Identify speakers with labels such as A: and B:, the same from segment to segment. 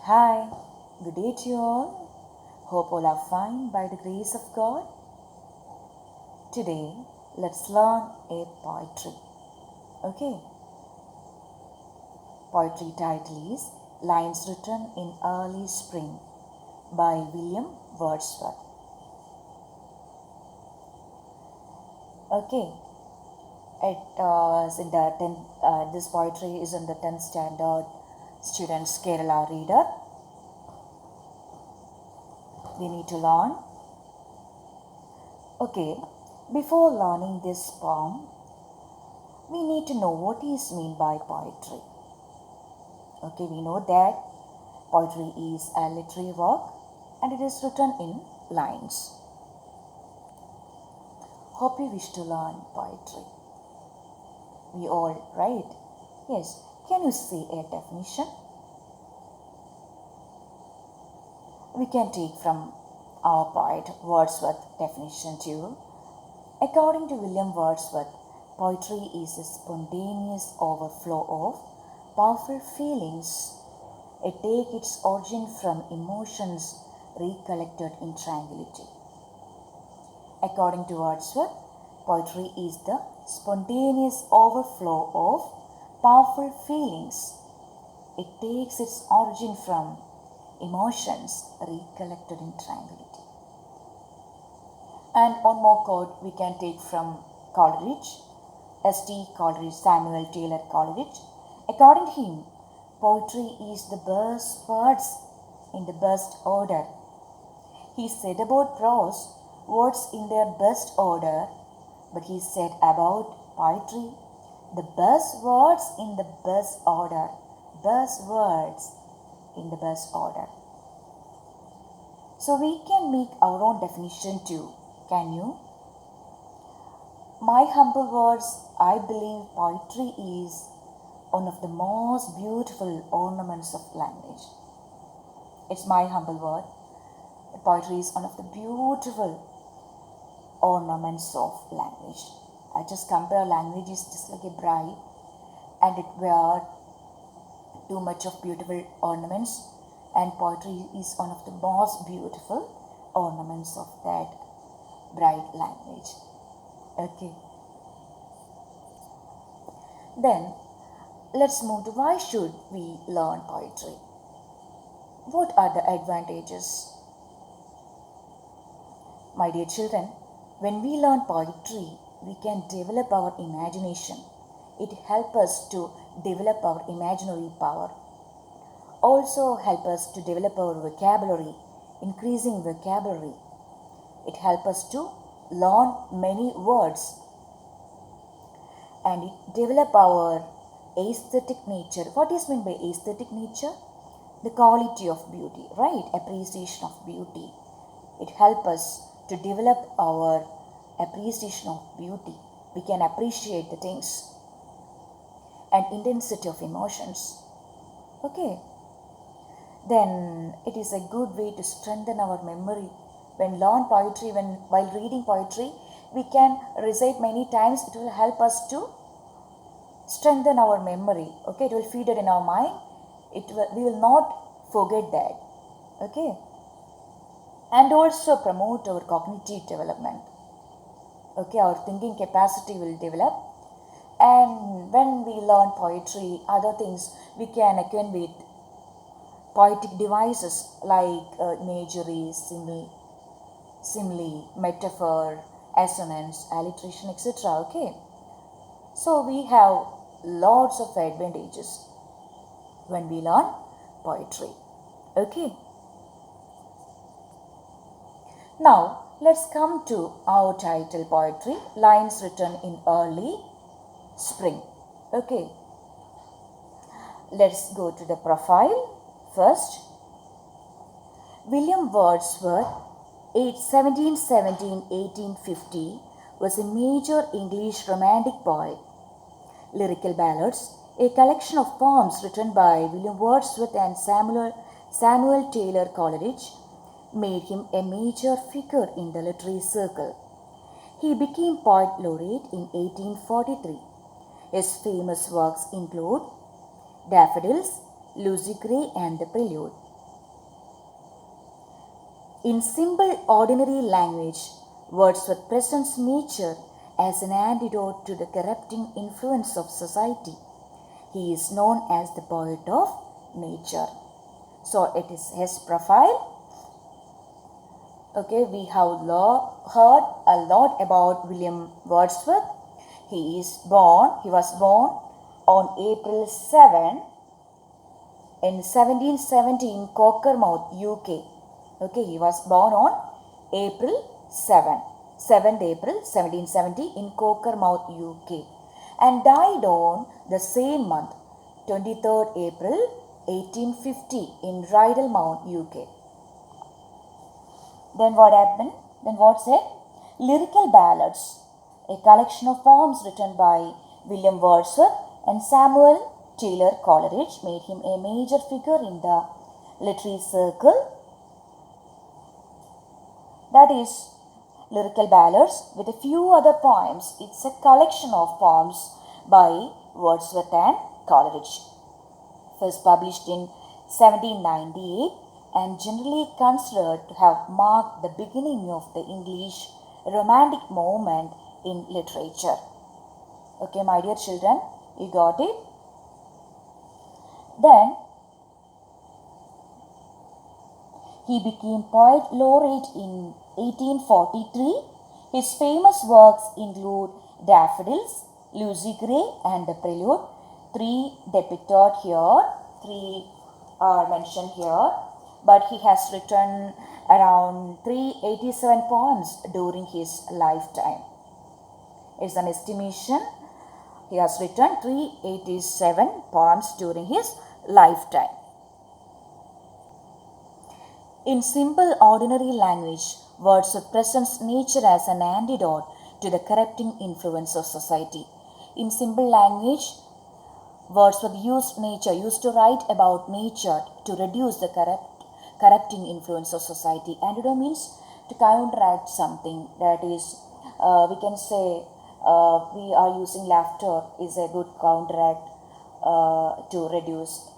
A: Hi, good day to you all. Hope all are fine by the grace of God. Today, let's learn a poetry. Okay, poetry title is Lines Written in Early Spring by William Wordsworth. Okay, this poetry is in the 10th standard students Kerala reader. We need to learn. Okay, before learning this poem, we need to know what is meant by poetry. Okay, we know that poetry is a literary work and it is written in lines. Hope you wish to learn poetry. We all, right? Yes. Can you say a definition? We can take from our poet Wordsworth definition too. According to William Wordsworth, poetry is a spontaneous overflow of powerful feelings. It takes its origin from emotions recollected in tranquility. According to Wordsworth, poetry is the spontaneous overflow of powerful feelings. It takes its origin from emotions recollected in tranquility. And one more quote we can take from Coleridge, S.T. Coleridge, Samuel Taylor Coleridge. According to him, poetry is the best words in the best order. He said about prose, words in their best order, but he said about poetry, the best words in the best order. Best words in the best order. So we can make our own definition too. Can you? My humble words, I believe poetry is one of the most beautiful ornaments of language. It's my humble word. Poetry is one of the beautiful ornaments of language. I just compare language is just like a bride and it wear too much of beautiful ornaments, and poetry is one of the most beautiful ornaments of that bride language. Okay. Then let's move to why should we learn poetry? What are the advantages? My dear children, when we learn poetry, we can develop our imagination. It helps us to develop our imaginary power. Also help us to develop our vocabulary, increasing vocabulary. It helps us to learn many words and it develop our aesthetic nature. What is meant by aesthetic nature? The quality of beauty, right? Appreciation of beauty. It helps us to develop our appreciation of beauty. We can appreciate the things and intensity of emotions. Okay. Then it is a good way to strengthen our memory. When learn poetry, while reading poetry, we can recite many times. It will help us to strengthen our memory. Okay, it will feed it in our mind. We will not forget that. Okay, and also promote our cognitive development. Okay, our thinking capacity will develop. And when we learn poetry, other things we can acquaint with poetic devices like imagery, simile, metaphor, assonance, alliteration, etc. Okay, so we have lots of advantages when we learn poetry. Okay, now let's come to our title poetry, Lines Written in Early Spring. Okay, let's go to the profile first. William Wordsworth, 1717-1850, was a major English romantic poet. Lyrical Ballads, a collection of poems written by William Wordsworth and Samuel Taylor Coleridge, made him a major figure in the literary circle. He became poet laureate in 1843. His famous works include Daffodils, Lucy Gray and the Prelude. In simple, ordinary language, Wordsworth presents nature as an antidote to the corrupting influence of society. He is known as the poet of nature. So it is his profile. Okay, we have heard a lot about William Wordsworth. He was born on April 7 in 1770 in Cockermouth, UK. Okay, he was born on April 7th April 1770 in Cockermouth, UK, and died on the same month, 23rd April 1850 in Rydalmount, UK. Then what happened? Then what said? Lyrical Ballads, a collection of poems written by William Wordsworth and Samuel Taylor Coleridge, made him a major figure in the literary circle. That is Lyrical Ballads with a few other poems. It's a collection of poems by Wordsworth and Coleridge. First published in 1798 and generally considered to have marked the beginning of the English romantic movement in literature. Okay, my dear children, you got it? Then he became poet laureate in 1843. His famous works include Daffodils, Lucy Gray and the Prelude. Three depicted here, three are mentioned here, but he has written around 387 poems during his lifetime. It's an estimation. He has written 387 poems during his lifetime. In simple, ordinary language, Wordsworth presents nature as an antidote to the corrupting influence of society. In simple language, Wordsworth used to write about nature to reduce the corrupting influence of society. Antidote means to counteract something. That is, we can say we are using laughter is a good counteract to reduce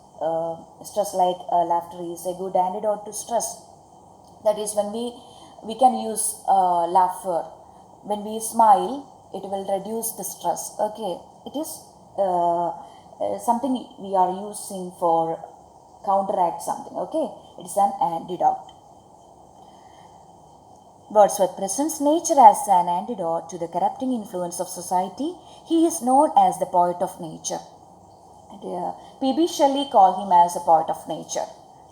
A: stress. Like laughter is a good antidote to stress. That is, when we can use laughter. When we smile, it will reduce the stress. Okay, it is something we are using for counteract something. Okay, it is an antidote. Wordsworth presents nature as an antidote to the corrupting influence of society. He is known as the poet of nature. P.B. Shelley called him as a poet of nature.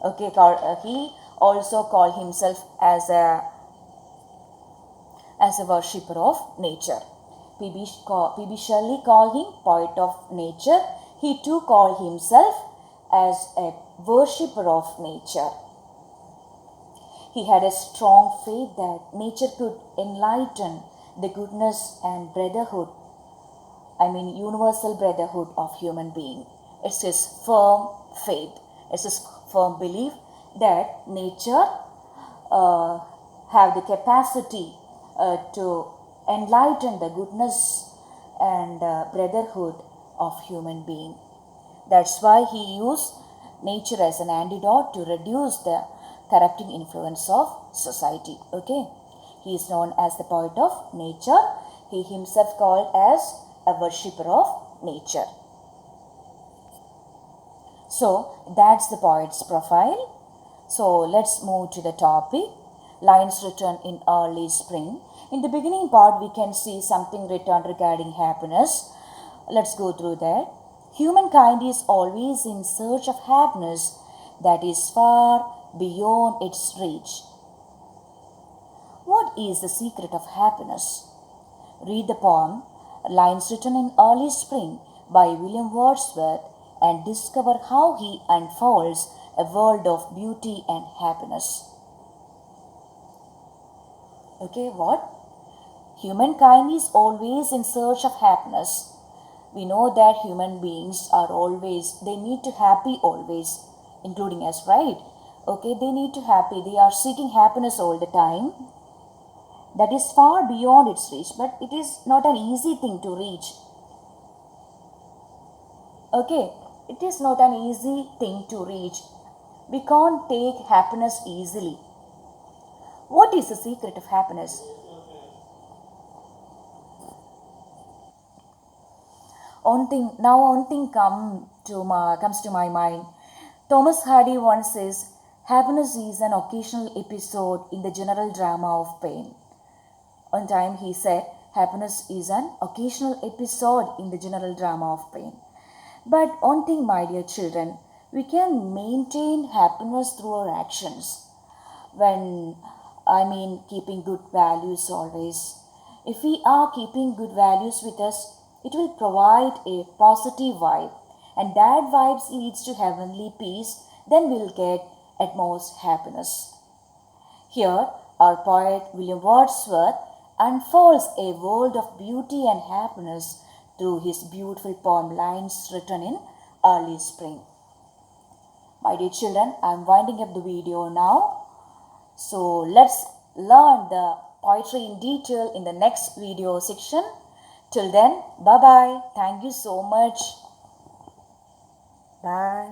A: Okay, he also called himself as a worshipper of nature. P.B. Shelley called him poet of nature. He too called himself as a worshipper of nature. He had a strong faith that nature could enlighten the goodness and brotherhood, universal brotherhood of human being. It's his firm faith, it's his firm belief that nature have the capacity to enlighten the goodness and brotherhood of human being. That's why he used nature as an antidote to reduce the corrupting influence of society. Okay, he is known as the poet of nature. He himself called as a worshipper of nature. So that's the poet's profile. So let's move to the topic. Lines written in early spring. In the beginning part, we can see something written regarding happiness. Let's go through that. Humankind is always in search of happiness that is far beyond its reach. What is the secret of happiness? Read the poem Lines Written in Early Spring by William Wordsworth and discover how he unfolds a world of beauty and happiness. Okay, what? Humankind is always in search of happiness. We know that human beings are always, they need to happy always, including us, right? Okay, they need to happy. They are seeking happiness all the time. That is far beyond its reach, but it is not an easy thing to reach. Okay, it is not an easy thing to reach. We can't take happiness easily. What is the secret of happiness? One thing comes to my mind. Thomas Hardy once says, happiness is an occasional episode in the general drama of pain. One time he said, happiness is an occasional episode in the general drama of pain. But one thing, my dear children, we can maintain happiness through our actions. Keeping good values always. If we are keeping good values with us, it will provide a positive vibe, and that vibes leads to heavenly peace, then we'll get utmost happiness. Here, our poet William Wordsworth unfolds a world of beauty and happiness through his beautiful poem lines written in early spring. My dear children, I am winding up the video now. So let's learn the poetry in detail in the next video section. Till then, bye bye. Thank you so much. Bye.